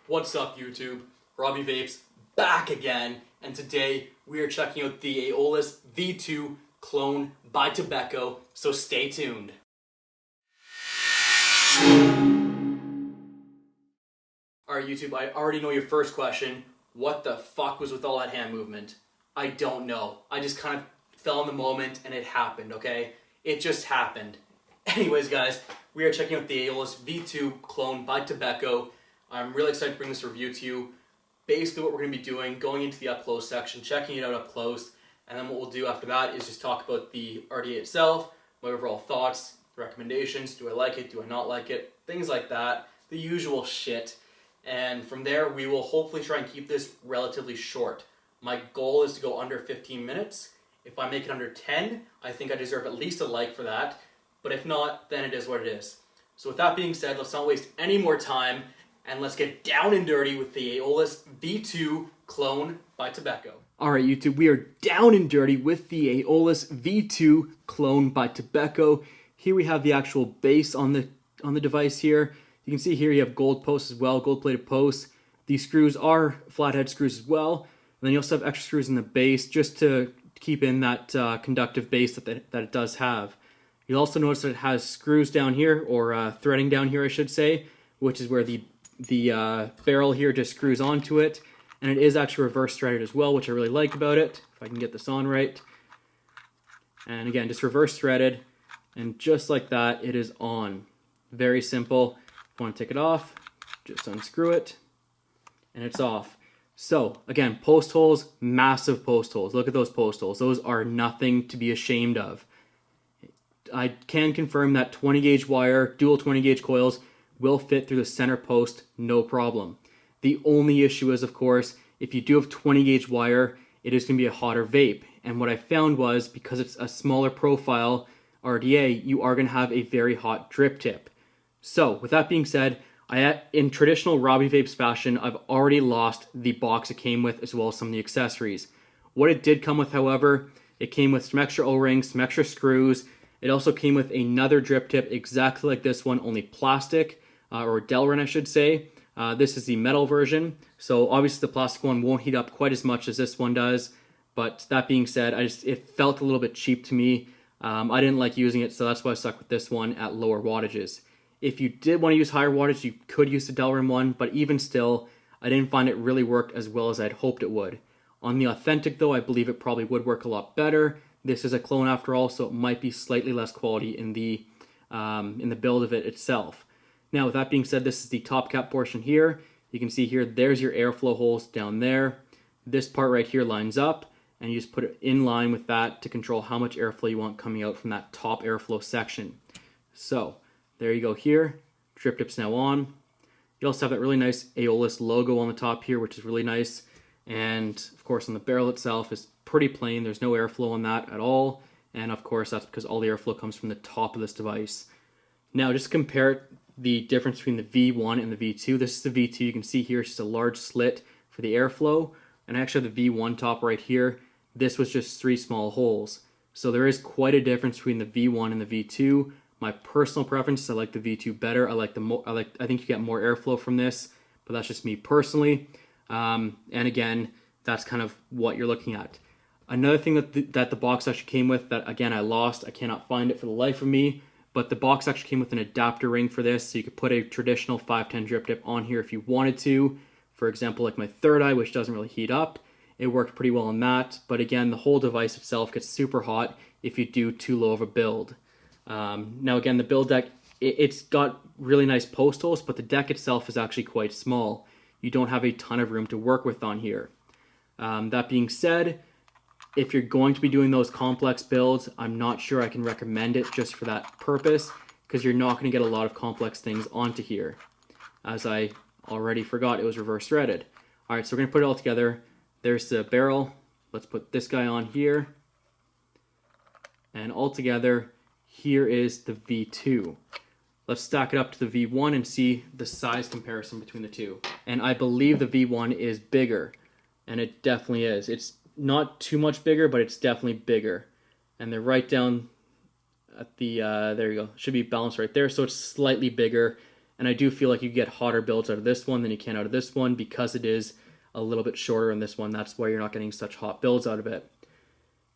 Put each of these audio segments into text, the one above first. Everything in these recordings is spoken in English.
What's up, YouTube? Robbie Vapes back again, and today we are checking out the Aeolus V2 clone by Tobecco, so stay tuned. Alright, YouTube, I already know your first question. What the fuck was with all that hand movement? I don't know. I just kind of fell in the moment and it happened, okay? It just happened. Anyways, guys, we are checking out the Aeolus V2 clone by Tobecco. I'm really excited to bring this review to you. Basically what we're going to be doing, going into the up close section, checking it out up close, and then what we'll do after that is just talk about the RDA itself, my overall thoughts, recommendations, do I like it, do I not like it, things like that, the usual shit. And from there we will hopefully try and keep this relatively short. My goal is to go under 15 minutes. If I make it under 10, I think I deserve at least a like for that, but if not, then it is what it is. So with that being said, let's not waste any more time, and let's get down and dirty with the Aeolus V2 clone by Tobecco. Alright, YouTube, we are down and dirty with the Aeolus V2 clone by Tobecco. Here we have the actual base on the device here. You can see here you have gold posts as well, gold plated posts. These screws are flathead screws as well. And then you also have extra screws in the base just to keep in that conductive base that it does have. You'll also notice that it has screws down here, or threading down here I should say, which is where the barrel here just screws onto it, and it is actually reverse threaded as well, which I really like about it, if I can get this on right. And again, just reverse threaded, and just like that, it is on. Very simple. If you want to take it off, just unscrew it, and it's off. So, again, post holes, massive post holes. Look at those post holes. Those are nothing to be ashamed of. I can confirm that 20 gauge wire, dual 20 gauge coils, will fit through the center post, no problem. The only issue is, of course, if you do have 20 gauge wire, it is going to be a hotter vape. And what I found was, because it's a smaller profile RDA, you are going to have a very hot drip tip. So, with that being said, in traditional Robbie Vapes fashion, I've already lost the box it came with, as well as some of the accessories. What it did come with, however, it came with some extra O-rings, some extra screws. It also came with another drip tip exactly like this one, only plastic. Or Delrin, I should say. This is the metal version, so obviously the plastic one won't heat up quite as much as this one does, but that being said, it felt a little bit cheap to me. I didn't like using it, so that's why I stuck with this one at lower wattages. If you did want to use higher wattage, you could use the Delrin one, but even still, I didn't find it really worked as well as I'd hoped it would. On the Authentic though, I believe it probably would work a lot better. This is a clone after all, so it might be slightly less quality in the build of it itself. Now, with that being said, this is the top cap portion here. You can see here, there's your airflow holes down there. This part right here lines up, and you just put it in line with that to control how much airflow you want coming out from that top airflow section. So, there you go here. Drip tip's now on. You also have that really nice Aeolus logo on the top here, which is really nice. And, of course, on the barrel itself is pretty plain. There's no airflow on that at all. And, of course, that's because all the airflow comes from the top of this device. Now, just to compare the difference between the V1 and the V2. This is the V2. You can see here it's just a large slit for the airflow. And I actually have the V1 top right here. This was just 3 small holes. So there is quite a difference between the V1 and the V2. My personal preference is I like the V2 better. I think you get more airflow from this, but that's just me personally. And again, that's kind of what you're looking at. Another thing that the box actually came with that, again, I lost. I cannot find it for the life of me. But the box actually came with an adapter ring for this, so you could put a traditional 510 drip tip on here if you wanted to. For example, like my third eye, which doesn't really heat up. It worked pretty well on that, but again, the whole device itself gets super hot if you do too low of a build. Now again, the build deck, it's got really nice post holes, but the deck itself is actually quite small. You don't have a ton of room to work with on here. That being said, if you're going to be doing those complex builds, I'm not sure I can recommend it just for that purpose, because you're not going to get a lot of complex things onto here. As I already forgot, it was reverse threaded. Alright, so we're going to put it all together. There's the barrel. Let's put this guy on here. And all together, here is the V2. Let's stack it up to the V1 and see the size comparison between the two. And I believe the V1 is bigger, and it definitely is. It's not too much bigger, but it's definitely bigger. And they're right down at the, there you go. Should be balanced right there. So it's slightly bigger. And I do feel like you get hotter builds out of this one than you can out of this one because it is a little bit shorter in this one. That's why you're not getting such hot builds out of it.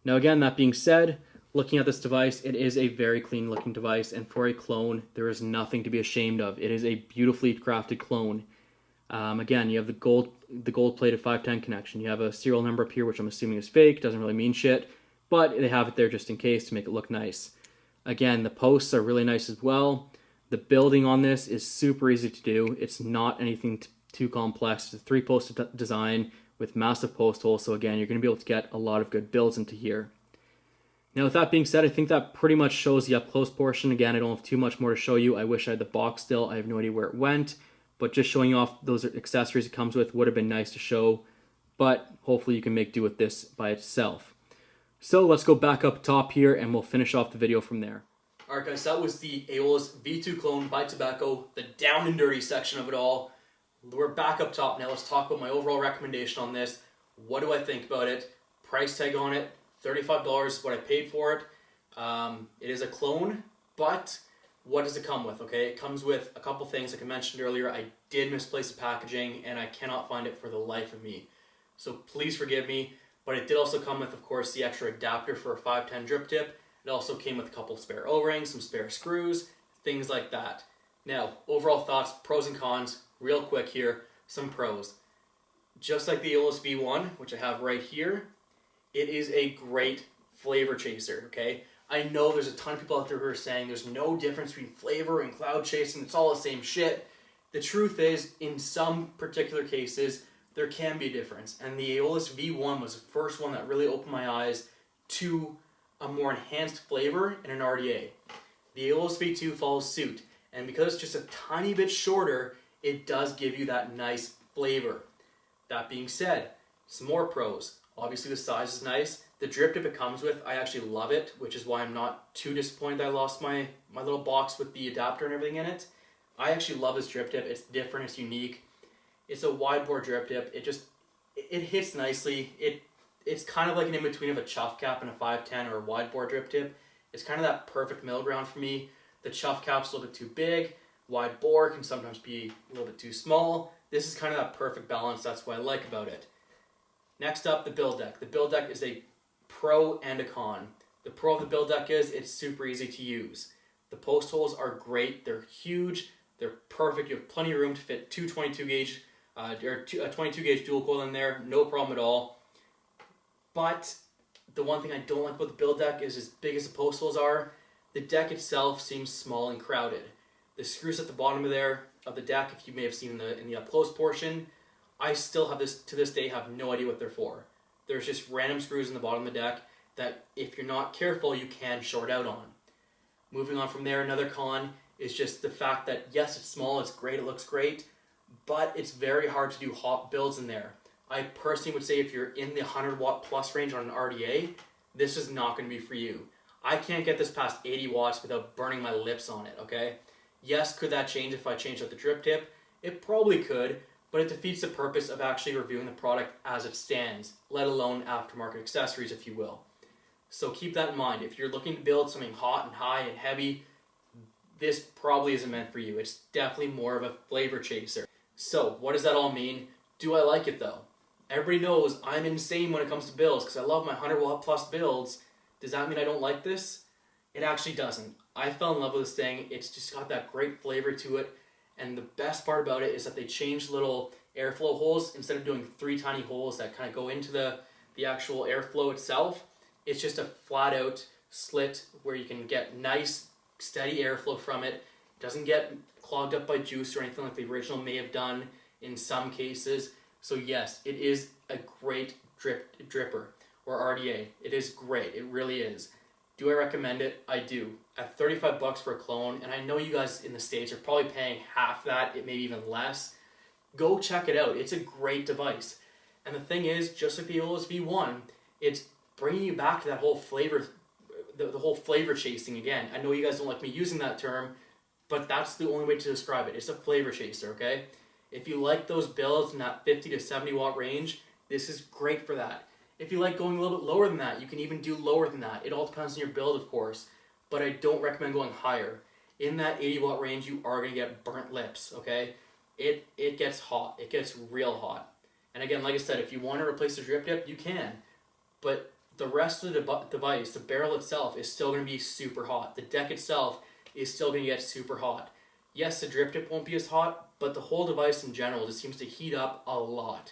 Now again, that being said, looking at this device, it is a very clean looking device, and for a clone, there is nothing to be ashamed of. It is a beautifully crafted clone. Again, you have the gold plated 510 connection. You have a serial number up here, which I'm assuming is fake, doesn't really mean shit, but they have it there just in case to make it look nice. Again, the posts are really nice as well. The building on this is super easy to do. It's not anything too complex. It's a 3-post design with massive post holes, so again, you're going to be able to get a lot of good builds into here. Now with that being said, I think that pretty much shows the up close portion. Again, I don't have too much more to show you. I wish I had the box still. I have no idea where it went, but just showing off those accessories it comes with would have been nice to show, but hopefully you can make do with this by itself. So let's go back up top here and we'll finish off the video from there. Alright guys, that was the Aeolus V2 clone by Tobecco, the down and dirty section of it all. We're back up top now. Let's talk about my overall recommendation on this. What do I think about it? Price tag on it, $35 is what I paid for it. It is a clone, but what does it come with? Okay, it comes with a couple things. Like I mentioned earlier, I did misplace the packaging and I cannot find it for the life of me. So please forgive me, but it did also come with, of course, the extra adapter for a 510 drip tip. It also came with a couple spare O-rings, some spare screws, things like that. Now, overall thoughts, pros and cons, real quick here, some pros. Just like the Aeolus V1, which I have right here, it is a great flavor chaser, okay? I know there's a ton of people out there who are saying there's no difference between flavor and cloud chasing, it's all the same shit. The truth is, in some particular cases, there can be a difference. And the Aeolus V1 was the first one that really opened my eyes to a more enhanced flavor in an RDA. The Aeolus V2 follows suit, and because it's just a tiny bit shorter, it does give you that nice flavor. That being said, some more pros. Obviously the size is nice. The drip tip it comes with, I actually love it, which is why I'm not too disappointed that I lost my little box with the adapter and everything in it. I actually love this drip tip. It's different, it's unique. It's a wide bore drip tip. It hits nicely. It's kind of like an in-between of a chuff cap and a 510 or a wide bore drip tip. It's kind of that perfect middle ground for me. The chuff cap's a little bit too big. Wide bore can sometimes be a little bit too small. This is kind of that perfect balance. That's what I like about it. Next up, the build deck. The build deck is a pro and a con. The pro of the build deck is it's super easy to use. The post holes are great. They're huge. They're perfect. You have plenty of room to fit two 22 gauge a 22 gauge dual coil in there. No problem at all. But the one thing I don't like about the build deck is, as big as the post holes are, the deck itself seems small and crowded. The screws at the bottom of the deck, if you may have seen in the up close portion, I still have to this day have no idea what they're for. There's just random screws in the bottom of the deck that if you're not careful you can short out on. Moving on from there, another con is just the fact that yes, it's small, it's great, it looks great, but it's very hard to do hot builds in there. I personally would say if you're in the 100 watt plus range on an RDA, this is not going to be for you. I can't get this past 80 watts without burning my lips on it, okay? Yes, could that change if I changed out the drip tip? It probably could, but it defeats the purpose of actually reviewing the product as it stands, let alone aftermarket accessories, if you will. So keep that in mind. If you're looking to build something hot and high and heavy, this probably isn't meant for you. It's definitely more of a flavor chaser. So what does that all mean? Do I like it though? Everybody knows I'm insane when it comes to builds because I love my 100 watt plus builds. Does that mean I don't like this? It actually doesn't. I fell in love with this thing. It's just got that great flavor to it. And the best part about it is that they changed little airflow holes. Instead of doing 3 tiny holes that kind of go into the actual airflow itself, it's just a flat out slit where you can get nice steady airflow from it. It doesn't get clogged up by juice or anything like the original may have done in some cases. So yes, it is a great dripper or RDA. It is great. It really is. Do I recommend it? I do. At 35 bucks for a clone, and I know you guys in the States are probably paying half that, maybe even less. Go check it out. It's a great device. And the thing is, just like the Aeolus V1, it's bringing you back to that whole flavor, the whole flavor chasing again. I know you guys don't like me using that term, but that's the only way to describe it. It's a flavor chaser, okay? If you like those builds in that 50 to 70 watt range, this is great for that. If you like going a little bit lower than that, you can even do lower than that. It all depends on your build, of course, but I don't recommend going higher. in that 80 watt range, you are going to get burnt lips, okay? It gets hot. It gets real hot. And again, like I said, if you want to replace the drip tip, you can. But the rest of the device, the barrel itself, is still going to be super hot. The deck itself is still going to get super hot. Yes, the drip tip won't be as hot, but the whole device in general just seems to heat up a lot.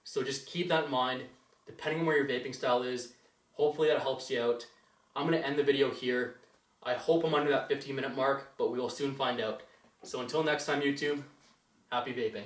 So just keep that in mind, depending on where your vaping style is. Hopefully that helps you out. I'm going to end the video here. I hope I'm under that 15-minute mark, but we will soon find out. So until next time, YouTube, happy vaping.